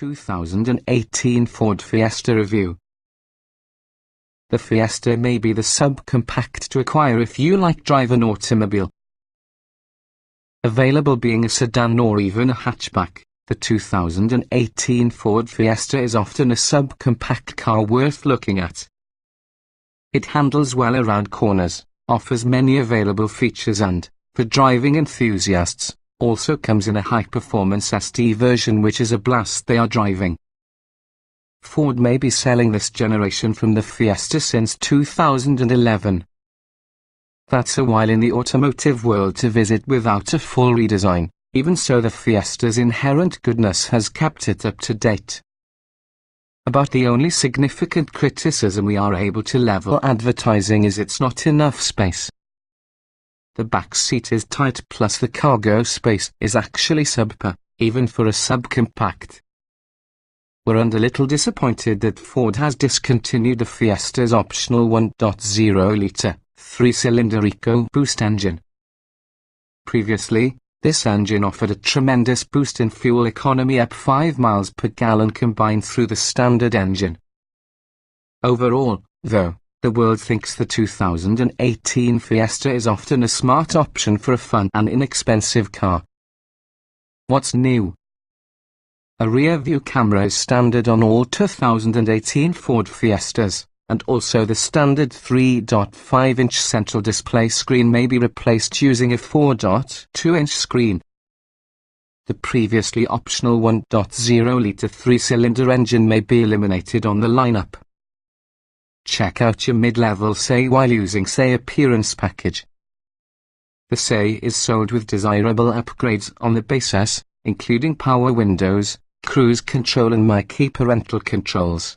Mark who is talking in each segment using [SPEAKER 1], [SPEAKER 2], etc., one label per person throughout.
[SPEAKER 1] 2018 Ford Fiesta Review. The Fiesta may be the subcompact to acquire if you like drive an automobile. Available being a sedan or even a hatchback, the 2018 Ford Fiesta is often a subcompact car worth looking at. It handles well around corners, offers many available features and, for driving enthusiasts, also comes in a high-performance ST version which is a blast they are driving. Ford may be selling this generation from the Fiesta since 2011. That's a while in the automotive world to visit without a full redesign. Even so, the Fiesta's inherent goodness has kept it up to date. About the only significant criticism we are able to level advertising is it's not enough space. The back seat is tight, plus the cargo space is actually subpar, even for a subcompact. We're a little disappointed that Ford has discontinued the Fiesta's optional 1.0-litre, 3-cylinder EcoBoost engine. Previously, this engine offered a tremendous boost in fuel economy, up 5 miles per gallon combined through the standard engine. Overall, though, the world thinks the 2018 Fiesta is often a smart option for a fun and inexpensive car. What's new? A rear-view camera is standard on all 2018 Ford Fiestas, and also the standard 3.5-inch central display screen may be replaced using a 4.2-inch screen. The previously optional 1.0-litre 3-cylinder engine may be eliminated on the lineup. Check out your mid-level SE while using SE Appearance Package. The SE is sold with desirable upgrades on the base S, including power windows, cruise control and marques parental controls.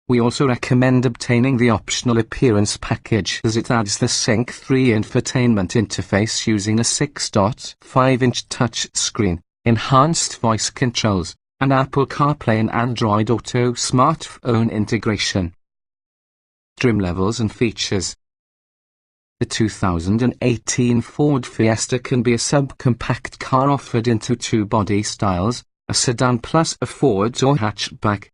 [SPEAKER 1] We also recommend obtaining the optional Appearance Package as it adds the Sync 3 infotainment interface using a 6.5-inch touch screen, enhanced voice controls, and Apple CarPlay and Android Auto smartphone integration. Trim levels and features. The 2018 Ford Fiesta can be a subcompact car offered into two body styles, a sedan plus a Ford or hatchback.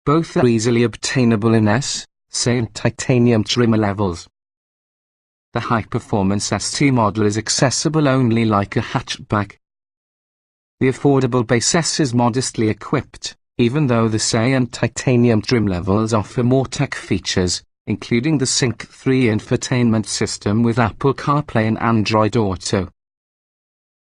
[SPEAKER 1] Both are easily obtainable in S, SE and titanium trim levels. The high-performance ST model is accessible only like a hatchback. The affordable base S is modestly equipped, even though the SE and titanium trim levels offer more tech features, including the Sync 3 infotainment system with Apple CarPlay and Android Auto.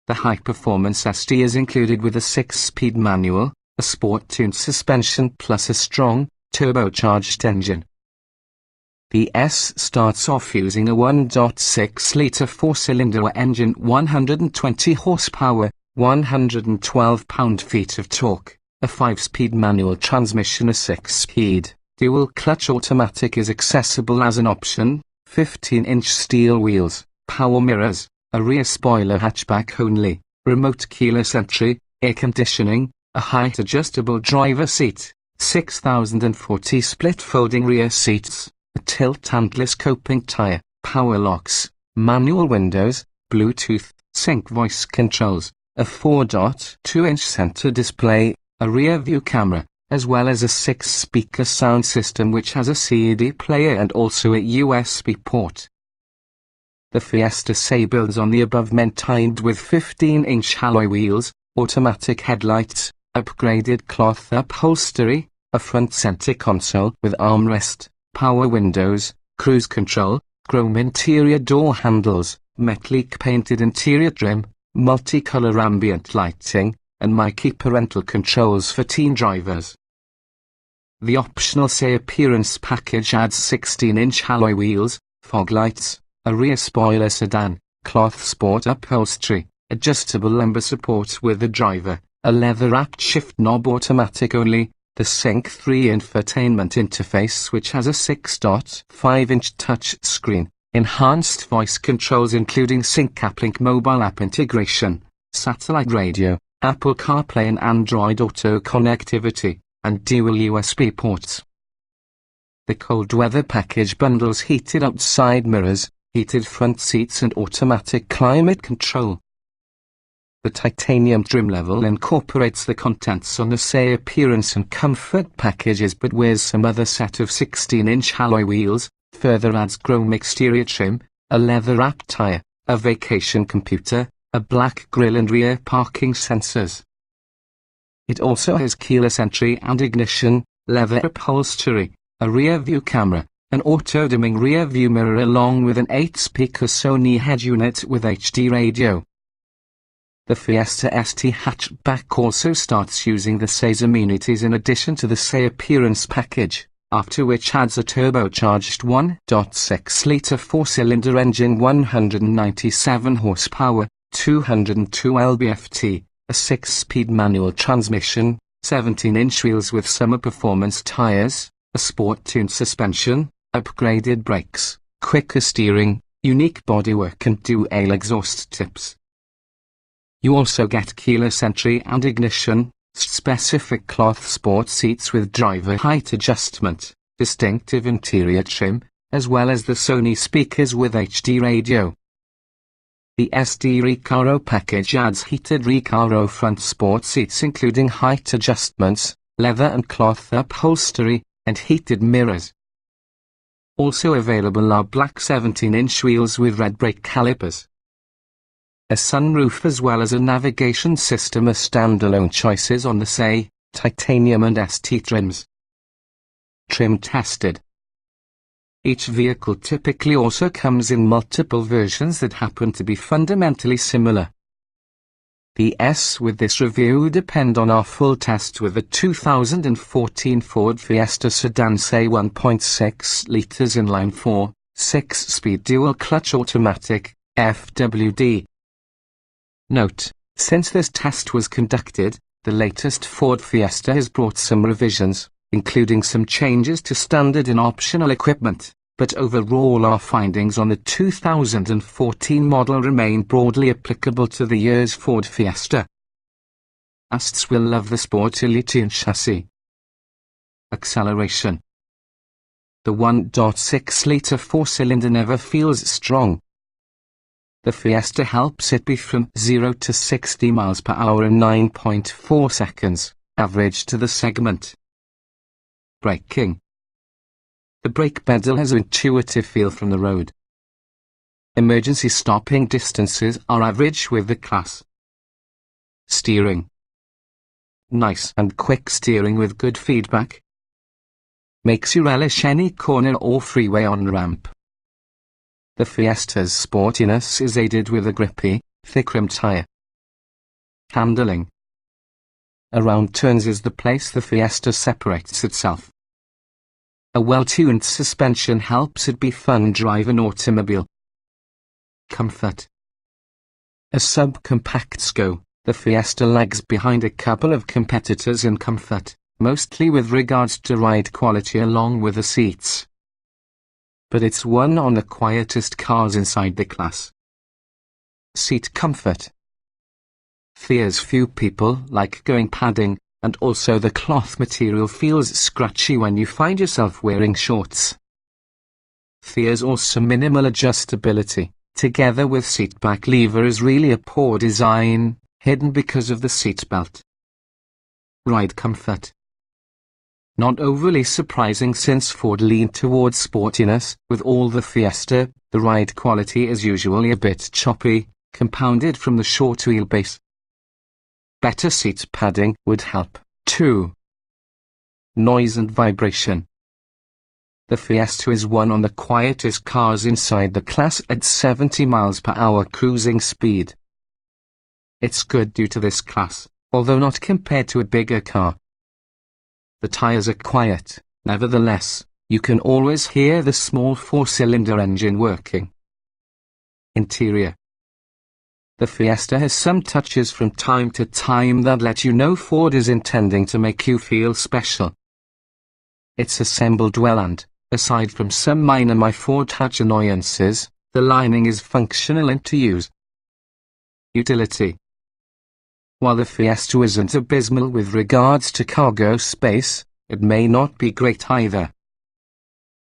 [SPEAKER 1] The high-performance ST is included with a 6-speed manual, a sport-tuned suspension plus a strong, turbocharged engine. The S starts off using a 1.6-litre 4-cylinder engine, 120 horsepower, 112 pound-feet of torque. A 5-speed manual transmission, a 6-speed, dual-clutch automatic is accessible as an option, 15-inch steel wheels, power mirrors, a rear spoiler hatchback only, remote keyless entry, air conditioning, a height-adjustable driver seat, 6040 split-folding rear seats, a tilt and telescoping tire, power locks, manual windows, Bluetooth, sync voice controls, a 4.2-inch center display, a rear-view camera, as well as a 6-speaker sound system which has a CD player and also a USB port. The Fiesta SE builds on the above maintained with 15-inch alloy wheels, automatic headlights, upgraded cloth upholstery, a front center console with armrest, power windows, cruise control, chrome interior door handles, metallic painted interior trim, multicolor ambient lighting, and marques parental controls for teen drivers. The optional SE Appearance Package adds 16-inch alloy wheels, fog lights, a rear spoiler sedan, cloth sport upholstery, adjustable lumbar support with the driver, a leather-wrapped shift knob automatic only, the Sync 3 infotainment interface which has a 6.5-inch touch screen, enhanced voice controls including Sync Uplink mobile app integration, satellite radio, Apple CarPlay and Android Auto connectivity, and dual USB ports. The cold weather package bundles heated outside mirrors, heated front seats and automatic climate control. The titanium trim level incorporates the contents on the Say Appearance and Comfort packages but wears some other set of 16-inch alloy wheels, further adds chrome exterior trim, a leather-wrapped tyre, a vacation computer, a black grille and rear parking sensors. It also has keyless entry and ignition, leather upholstery, a rear-view camera, an auto-dimming rear-view mirror along with an 8-speaker Sony head unit with HD radio. The Fiesta ST hatchback also starts using the Say's amenities in addition to the Say Appearance package, after which adds a turbocharged 1.6-litre 4-cylinder engine, 197 horsepower, 202 lb-ft, a 6-speed manual transmission, 17-inch wheels with summer performance tyres, a sport-tuned suspension, upgraded brakes, quicker steering, unique bodywork and dual exhaust tips. You also get keyless entry and ignition, specific cloth sport seats with driver height adjustment, distinctive interior trim, as well as the Sony speakers with HD radio. The SD Recaro package adds heated Recaro front sport seats including height adjustments, leather and cloth upholstery, and heated mirrors. Also available are black 17-inch wheels with red brake calipers, a sunroof as well as a navigation system as standalone choices on the Say, titanium and ST trims. Trim tested. Each vehicle typically also comes in multiple versions that happen to be fundamentally similar. The S with this review depend on our full test with the 2014 Ford Fiesta sedan Say 1.6 litres inline-4, 6-speed dual-clutch automatic, FWD. Note, since this test was conducted, the latest Ford Fiesta has brought some revisions, including some changes to standard and optional equipment, but overall our findings on the 2014 model remain broadly applicable to the year's Ford Fiesta. Asts will love the Sportility and chassis. Acceleration. The 1.6-litre 4-cylinder never feels strong. The Fiesta helps it be from 0 to 60 miles per hour in 9.4 seconds, average to the segment. Braking. The brake pedal has an intuitive feel from the road. Emergency stopping distances are average with the class. Steering. Nice and quick steering with good feedback. Makes you relish any corner or freeway on-ramp. The Fiesta's sportiness is aided with a grippy, thick-rimmed tyre. Handling. Around turns is the place the Fiesta separates itself. A well-tuned suspension helps it be fun drive an automobile. Comfort. A subcompact SCO, the Fiesta lags behind a couple of competitors in comfort, mostly with regards to ride quality along with the seats. But it's one of the quietest cars inside the class. Seat comfort. Fears few people like going padding, and also the cloth material feels scratchy when you find yourself wearing shorts. Fears also minimal adjustability, together with seat back lever is really a poor design, hidden because of the seat belt. Ride comfort. Not overly surprising since Ford leaned towards sportiness. With all the Fiesta, the ride quality is usually a bit choppy, compounded from the short wheelbase. Better seat padding would help, too. Noise and vibration. The Fiesta is one of the quietest cars inside the class at 70 miles per hour cruising speed. It's good due to this class, although not compared to a bigger car. The tires are quiet, nevertheless, you can always hear the small 4-cylinder engine working. Interior. The Fiesta has some touches from time to time that let you know Ford is intending to make you feel special. It's assembled well and, aside from some minor My Ford Touch annoyances, the lining is functional and to use. Utility. While the Fiesta isn't abysmal with regards to cargo space, it may not be great either.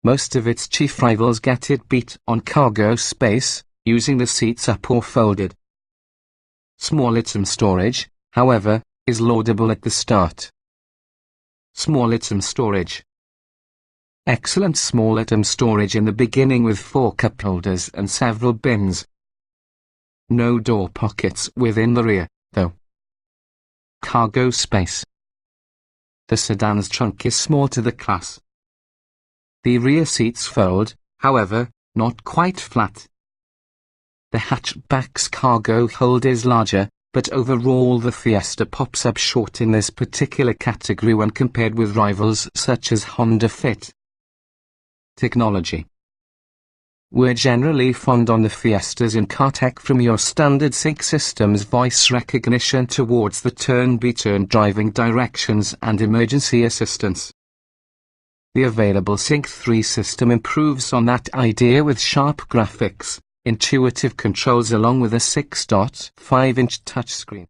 [SPEAKER 1] Most of its chief rivals get it beat on cargo space, using the seats up or folded. Small item storage, however, is laudable at the start. Small item storage. Excellent small item storage in the beginning with 4 cup holders and several bins. No door pockets within the rear, though. Cargo space. The sedan's trunk is small to the class. The rear seats fold, however, not quite flat. The hatchback's cargo hold is larger, but overall the Fiesta pops up short in this particular category when compared with rivals such as Honda Fit. Technology. We're generally fond on the Fiestas in car tech, from your standard sync system's voice recognition towards the turn-by-turn driving directions and emergency assistance. The available Sync 3 system improves on that idea with sharp graphics, intuitive controls along with a 6.5-inch touchscreen.